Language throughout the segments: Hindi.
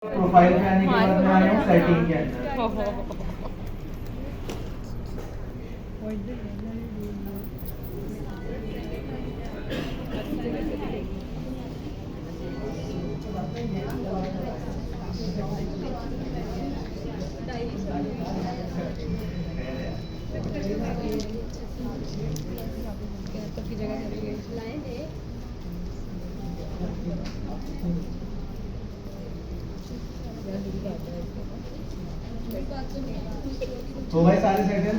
प्रोफाइल में आने के बाद मैं आया हूँ सेटिंग के अंदर। तो भाई सारे सेटल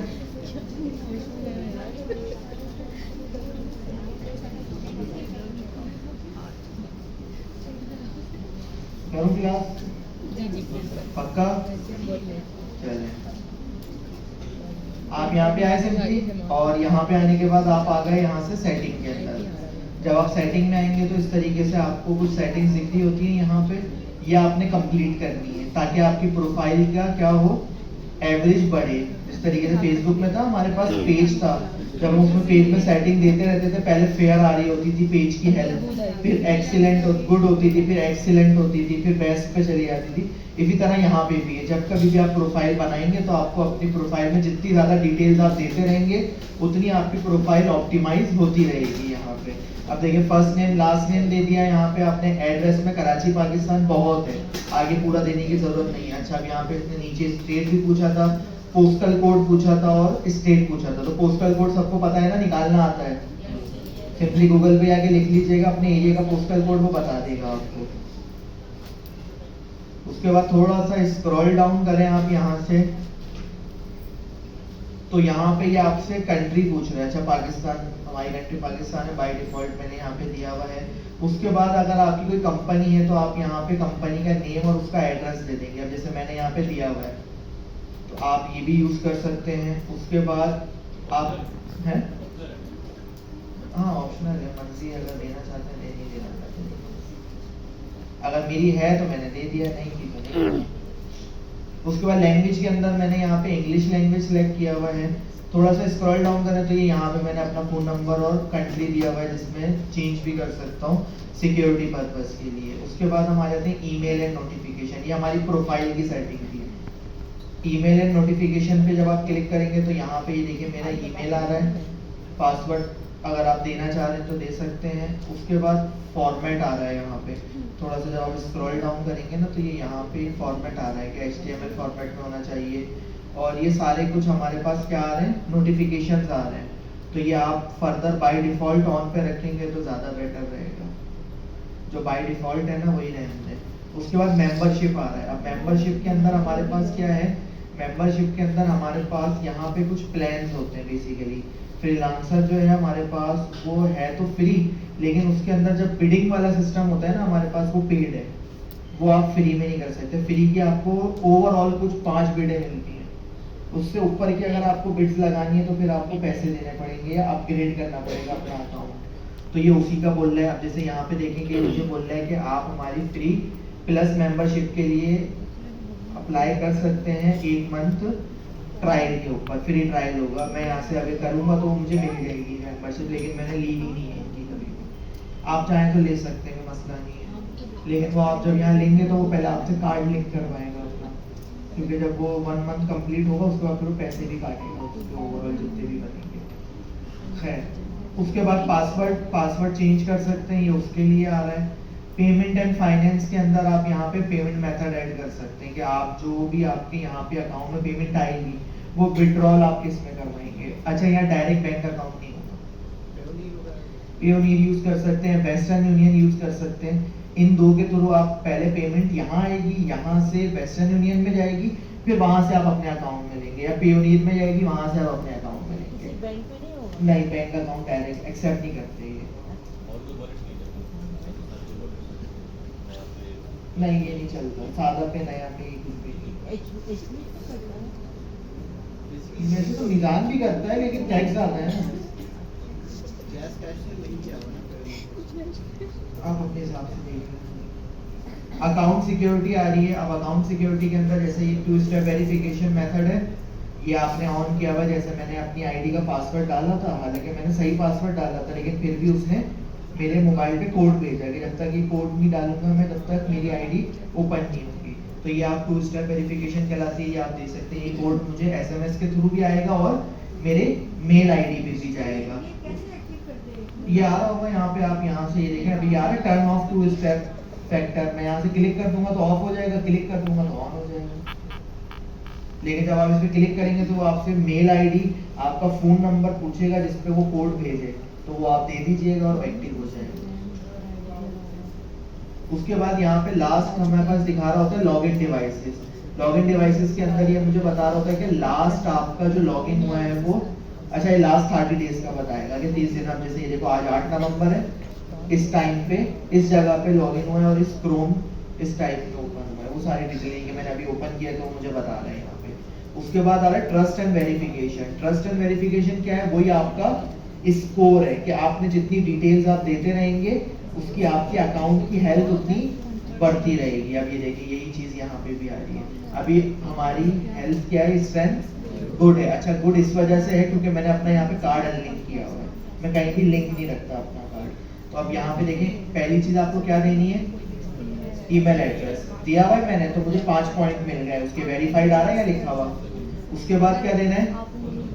करूँ क्लास पक्का चले। आप यहाँ पे आए सिंपली और यहाँ पे आने के बाद आप आ गए यहाँ से सेटिंग के अंदर। जब आप सेटिंग में आएंगे तो इस तरीके से आपको कुछ सेटिंग्स दिख रही होती है यहाँ पे, ये आपने कंप्लीट करनी है ताकि आपकी प्रोफाइल का क्या हो, एवरेज बढ़े। इस तरीके से फेसबुक में था हमारे पास पेज था, जब हम उसमें पेज में सेटिंग देते रहते थे, पहले फेयर आ रही होती थी पेज की हेल्थ, फिर एक्सीलेंट गुड होती थी, फिर एक्सीलेंट होती थी, फिर बेस्ट पे चली जाती थी। इसी तरह यहाँ पे भी है, जब कभी भी आप प्रोफाइल बनाएंगे तो आपको अपनी प्रोफाइल में जितनी ज्यादा डिटेल्स आप देते रहेंगे उतनी आपकी प्रोफाइल ऑप्टिमाइज होती रहेगी। यहाँ पे अब देखिए फर्स्ट नेम लास्ट नेम दे दिया, यहाँ पे आपने एड्रेस में कराची पाकिस्तान बहुत है, आगे पूरा देने की जरूरत नहीं है। अच्छा अब यहाँ पे इसने नीचे स्टेट भी पूछा था, पोस्टल कोड पूछा था और स्टेट पूछा था। तो पोस्टल कोड सबको पता है ना, निकालना आता है, सिंपली गूगल पे आके लिख लीजिएगा अपने एरिया का पोस्टल कोड, वो बता देगा आपको। उसके बाद थोड़ा सा स्क्रॉल डाउन करें आप यहाँ से, तो यहाँ पे ये आपसे कंट्री पूछ रहा है। अच्छा पाकिस्तान, हमारी कंट्री पाकिस्तान है, बाय डिफॉल्ट मैंने यहाँ पे दिया हुआ है। उसके बाद अगर आपकी कोई कंपनी है तो आप यहाँ पे कंपनी का नेम और उसका एड्रेस दे देंगे। अब जैसे मैंने यहाँ पे दिया हुआ है तो आप ये भी यूज कर सकते हैं। उसके बाद आप हैं, हाँ ऑप्शनल है, मर्जी अगर देना चाहते हैं, नहीं देना चाहते हैं। अगर मेरी है तो मैंने दे दिया, नहीं की तो नहीं। उसके बाद लैंग्वेज के अंदर मैंने यहाँ पे इंग्लिश लैंग्वेज सेलेक्ट किया हुआ है। थोड़ा सा स्क्रॉल डाउन करें तो ये यहाँ पे मैंने अपना फोन नंबर और कंट्री दिया हुआ है, जिसमें चेंज भी कर सकता हूँ सिक्योरिटी पर्पस के लिए। उसके बाद हम आ जाते हैं ईमेल एंड नोटिफिकेशन, ये हमारी प्रोफाइल की सेटिंग थी। ईमेल एंड नोटिफिकेशन पे जब आप क्लिक करेंगे तो यहाँ पे ये देखिए मेरा ईमेल आ रहा है, पासवर्ड अगर आप देना चाह रहे हैं तो दे सकते हैं। उसके बाद फॉर्मेट आ रहा है यहाँ पे, थोड़ा सा जब आप स्क्रॉल डाउन करेंगे ना तो ये यहाँ पे फॉर्मेट आ रहा है कि HTML फॉर्मेट में होना चाहिए। और ये सारे कुछ हमारे पास क्या आ रहे हैं, नोटिफिकेशंस आ रहे हैं, तो ये आप फर्दर बाय डिफॉल्ट ऑन पे रखेंगे तो ज़्यादा बेटर रहेगा। जो बाय डिफॉल्ट है ना वही रहने दें। उसके बाद मेंबरशिप आ रहा है। अब मेंबरशिप के अंदर हमारे पास क्या है, मेंबरशिप के अंदर हमारे पास यहाँ पे कुछ प्लान्स होते हैं। बेसिकली फ्रीलांसर जो है हमारे पास वो है तो फ्री, लेकिन उसके अंदर जब बिडिंग वाला सिस्टम होता है ना हमारे पास, वो पेड है, वो आप फ्री में नहीं कर सकते। फ्री की आपको ओवरऑल कुछ 5 बिडें मिलती हैं, उससे ऊपर की अगर आपको बिड्स लगानी है तो फिर आपको पैसे देने पड़ेंगे या अपग्रेड करना पड़ेगा अपना अकाउंट। तो ये उसी का बोल रहा है। अब जैसे यहाँ पे देखेंगे मुझे बोल रहा है कि आप हमारी फ्री प्लस मेंबरशिप के लिए अप्लाई कर सकते हैं 1 मंथ ट्रायल के ऊपर, फ्री ट्रायल होगा। मैं यहाँ से अगर करूँगा तो मुझे मिल जाएगी मेंबरशिप, लेकिन मैंने ली ही नहीं है इनकी कभी भी। आप चाहें तो ले सकते हैं, मसला नहीं है, लेकिन वो आप जब यहाँ लेंगे तो वो पहले आपसे कार्ड लिंक करवाएगा अपना, क्योंकि जब वो 1 मंथ कंप्लीट होगा उसके बाद फिर वो पैसे भी काटेगा उसके ओवरऑल जितने भी बनेंगे। खैर उसके बाद पासवर्ड चेंज कर सकते हैं, ये उसके लिए आ रहा है। पेमेंट एंड फाइनेंस के अंदर आप यहाँ पे पेमेंट मेथड ऐड कर सकते हैं कि आप जो भी आपके यहाँ पे अकाउंट में पेमेंट आएगी वो विड्रॉल आप किस में करवाएंगे। अच्छा यहाँ डायरेक्ट बैंक अकाउंट नहीं होगा, पेयोनीर यूज कर सकते हैं, वेस्टर्न यूनियन यूज कर सकते हैं। इन दो के थ्रू आप पहले पेमेंट यहाँ आएगी, यहाँ से वेस्टर्न यूनियन में जाएगी, फिर वहां से आप अपने अकाउंट में लेंगे, या पेयोनीर में जाएगी वहां से आप अपने अकाउंट में लेंगे। बैंक में नहीं होगा? नहीं, बैंक अकाउंट डायरेक्ट एक्सेप्ट नहीं करते ये। नहीं ये नहीं चलता, सादा पे नया पे कुछ भी नहीं। वैसे तो मीजान भी करता है लेकिन टैक्स आता है ना, आप अपने हिसाब से देख लें। अकाउंट सिक्योरिटी आ रही है। अब अकाउंट सिक्योरिटी के अंदर जैसे ये 2 स्टेप वेरिफिकेशन मेथड है, ये आपने ऑन किया हुआ। जैसे मैंने अपनी आईडी का पासवर्ड डाला था, हालांकि मैंने सही पासवर्ड डाला था, लेकिन फिर भी उसने मेरे मोबाइल पे कोड भेजा कि जब तक ये कोड नहीं डालूंगा मैं तब तक मेरी आईडी ओपन नहीं होगी। तो ये आप 2 स्टेप वेरिफिकेशन कहलाती है, ये आप देख सकते हैं। ये कोड मुझे SMS के थ्रू भी आएगा और मेरे मेल ID पे भी जाएगा। ये आ रहा होगा यहाँ पे, आप यहाँ से ये देखें, अभी आ रहा है टर्न ऑफ 2 स्टेप फैक्टर। मैं यहाँ से क्लिक कर दूंगा तो ऑफ हो जाएगा, क्लिक कर दूंगा तो ऑन हो जाएगा। लेकिन जब आप इस पर क्लिक करेंगे तो वो आपसे मेल ID, आपका फोन नंबर पूछेगा जिस पे वो कोड भेजे, तो वो आप दे दीजिएगा और एक्टिव हो जाएगा। उसके बाद यहाँ पे लास्ट हमारे पास दिखा रहा होता है लॉगिन डिवाइसेस। लॉगिन डिवाइसेस के अंदर ये मुझे बता रहा होता है कि लास्ट आपका जो लॉगिन हुआ है वो, अच्छा ये लास्ट 30 डेज का बताएगा कि 30 दिन। अब जैसे ये देखो आज 8 नवंबर है, इस टाइम पे इस जगह पे लॉगिन हुआ है और इस क्रोम इस टाइप में ओपन हुआ है, वो सारी डिटेलिंग है। मैंने अभी ओपन किया तो मुझे बता रहे हैं यहाँ पे। उसके बाद आ रहा है trust and verification. Trust and verification क्या है? वही आपका स्कोर है कि आपने जितनी डिटेल्स आप देते रहेंगे उसकी आपकी अकाउंट की हेल्थ उतनी बढ़ती रहेगी। अब ये देखिए यही चीज यहाँ पे भी आ रही है। अभी हमारी हेल्थ क्या है? स्ट्रेंथ गुड है। अच्छा गुड इस वजह से है क्योंकि मैंने अपना यहाँ पे कार्ड अनलिंक किया हुआ है, मैं कहीं भी लिंक नहीं रखता अपना कार्ड। तो अब यहाँ पे देखें, पहली चीज आपको क्या देनी है? ईमेल एड्रेस दिया हुआ है मैंने, तो मुझे 5 पॉइंट मिल गए, उसके वेरीफाइड आ रहा है या लिखा हुआ। उसके बाद क्या देना है?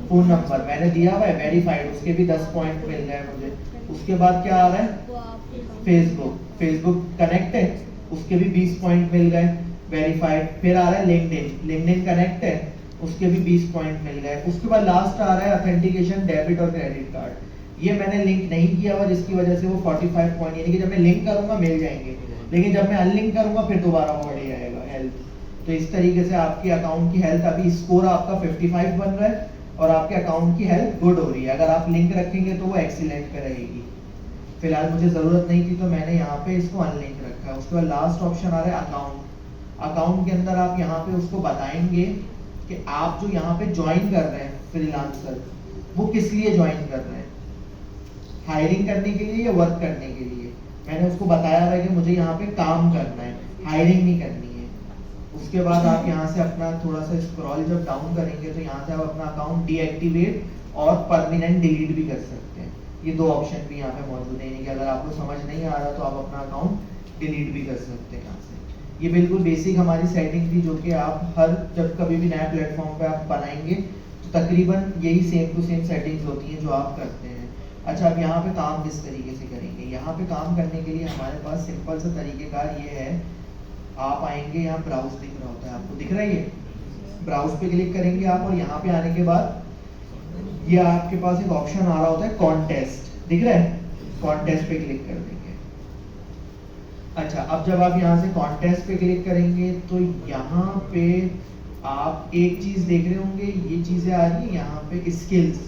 फोन नंबर मैंने दिया हुआ है वेरीफाइड, उसके भी 10 पॉइंट मिल गए मुझे। उसके बाद क्या आ रहा है? फेसबुक कनेक्ट है, उसके भी 20 पॉइंट मिल गए वेरीफाइड। फिर आ रहा है लिंक्डइन कनेक्ट है, उसके भी 20 पॉइंट मिल गए। उसके बाद लास्ट आ रहा है ऑथेंटिकेशन डेबिट और क्रेडिट कार्ड। ये मैंने लिंक नहीं किया हुआ जिसकी वजह से वो 45 पॉइंट, यानी कि जब मैं लिंक करूंगा मिल जाएंगे, लेकिन जब मैं अनलिंक करूंगा फिर दोबारा वो बढ़ जाएगा हेल्थ। तो इस तरीके से आपकी अकाउंट की हेल्थ, अभी स्कोर आपका 55 बन रहा है और आपके अकाउंट की हेल्थ गुड हो रही है। अगर आप लिंक रखेंगे तो वो एक्सीलेंट पे रहेगी। फिलहाल मुझे जरूरत नहीं थी तो मैंने यहाँ पे इसको अनलिंक रखा है। उसके बाद लास्ट ऑप्शन आ रहा है अकाउंट। अकाउंट के अंदर आप यहाँ पे उसको बताएंगे कि आप जो यहाँ पे ज्वाइन कर रहे हैं फ्रीलांसर, वो किस लिए ज्वाइन कर रहे हैं, हायरिंग करने के लिए या वर्क करने के लिए। मैंने उसको बताया है कि मुझे यहाँ पे काम करना है, हायरिंग नहीं करनी है। उसके बाद आप यहाँ से अपना थोड़ा सा स्क्रॉल जब डाउन करेंगे तो यहाँ से आप अपना अकाउंट डीएक्टिवेट और परमानेंट डिलीट भी कर सकते हैं। ये 2 ऑप्शन भी यहाँ पे मौजूद है, कि अगर आपको समझ नहीं आ रहा तो आप अपना अकाउंट डिलीट भी कर सकते हैं यहाँ से। ये बिल्कुल बेसिक हमारी सेटिंग थी जो कि आप हर जब कभी भी नया प्लेटफॉर्म पे आप बनाएंगे तो तकरीबन यही सेम टू सेम सेटिंग्स होती हैं जो आप करते हैं। अच्छा अब यहाँ पे काम किस तरीके से करेंगे? यहाँ पे काम करने के लिए हमारे पास सिंपल सा तरीकेकार ये है, आप आएंगे यहाँ ब्राउज दिख रहा होता है, आपको दिख रहा है ये ब्राउज पे क्लिक करेंगे आप, और यहाँ पे आने के बाद ये आपके पास एक ऑप्शन आ रहा होता है कॉन्टेस्ट, दिख रहा है? कॉन्टेस्ट पे क्लिक कर देंगे। अच्छा अब जब आप यहाँ से कॉन्टेस्ट पे क्लिक करेंगे तो यहाँ पे आप एक चीज देख रहे होंगे, ये चीजें आ रही है यहाँ पे स्किल्स,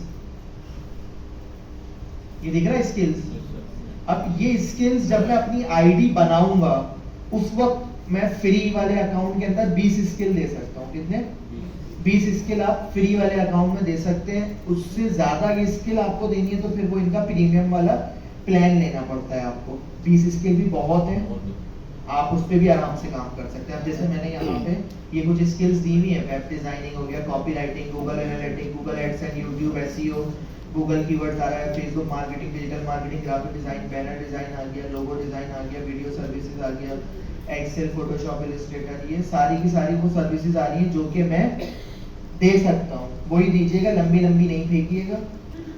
ये दिख रहा है स्किल्स। अब ये स्किल्स जब मैं अपनी आईडी बनाऊंगा उस वक्त मैं फ्री वाले अकाउंट के अंदर 20 स्किल दे सकता हूँ। कितने? 20 स्किल आप फ्री वाले अकाउंट में दे सकते हैं। उससे ज्यादा ये स्किल आपको देनी है तो फिर वो इनका प्रीमियम वाला प्लान लेना पड़ता है आपको। 20 स्किल भी बहुत है, आप उस पर भी आराम से काम कर सकते हैं। अब जैसे मैंने यहाँ पे ये कुछ स्किल्स दी हुई है, वेब डिजाइनिंग हो गया, copy writing, Google analytics, Google ads and YouTube SEO, Google keywords आ रहा है, Facebook marketing, digital marketing, graphic design, banner design आ गया, लोगो डिजाइन आ गया, वीडियो सर्विसेज आ गया, एक्सेल, फोटोशॉप, इलस्ट्रेटर, ये सारी की सारी वो सर्विसेज आ रही हैं जो कि मैं दे सकता हूँ। वही दीजिएगा, लंबी लंबी नहीं फेंकिएगा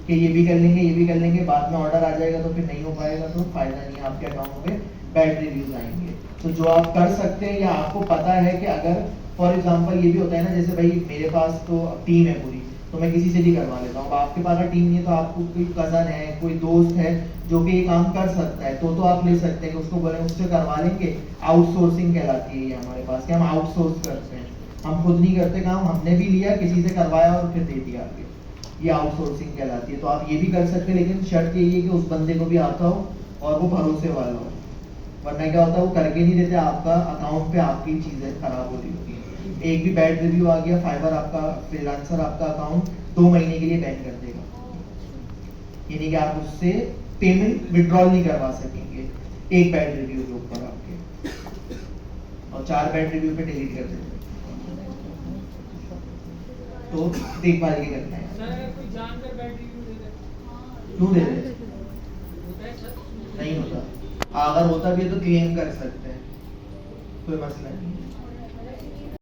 कि ये भी कर लेंगे ये भी कर लेंगे, बाद में ऑर्डर आ जाएगा तो फिर नहीं हो पाएगा, तो फायदा नहीं है, आपके अकाउंट पे बैड रिव्यूज आएंगे। तो जो आप कर सकते हैं या आपको पता है कि अगर फॉर एग्जांपल ये भी होता है ना, जैसे भाई मेरे पास तो टीम है पूरी, तो मैं किसी से भी करवा लेता हूँ। अब आपके पास अगर टीम नहीं है तो आपको कोई कजन है, कोई दोस्त है जो कि ये काम कर सकता है, तो आप ले सकते हैं कि उसको बोले उससे करवा लेंगे। आउटसोर्सिंग कहलाती है ये हमारे पास, कि हम आउटसोर्स करते हैं, हम खुद नहीं करते काम, हमने भी लिया किसी से करवाया और फिर दे दिया आगे, ये आउटसोर्सिंग कहलाती है। तो आप ये भी कर सकते हैं, लेकिन शर्त यही है कि उस बंदे को भी आता हो और वो भरोसे वाला हो, वरना क्या होता है वो करके नहीं देते, आपका अकाउंट पे आपकी चीजें खराब हो रही होती है। एक भी बैड रिव्यू आ गया, फाइवर आपका फ्रीलांसर आपका अकाउंट 2 महीने के लिए बैन कर देगा, यानी कि आप उससे पेमेंट विड्रॉल नहीं करवा सकेंगे एक बैड रिव्यू के ऊपर आपके, और 4 बैड रिव्यू पे डिलीट कर देंगे। तो देखभाल के करना है। क्यों दे दे? नहीं होता, अगर होता भी है तो क्लेम कर सकते हैं, कोई मसला नहीं है।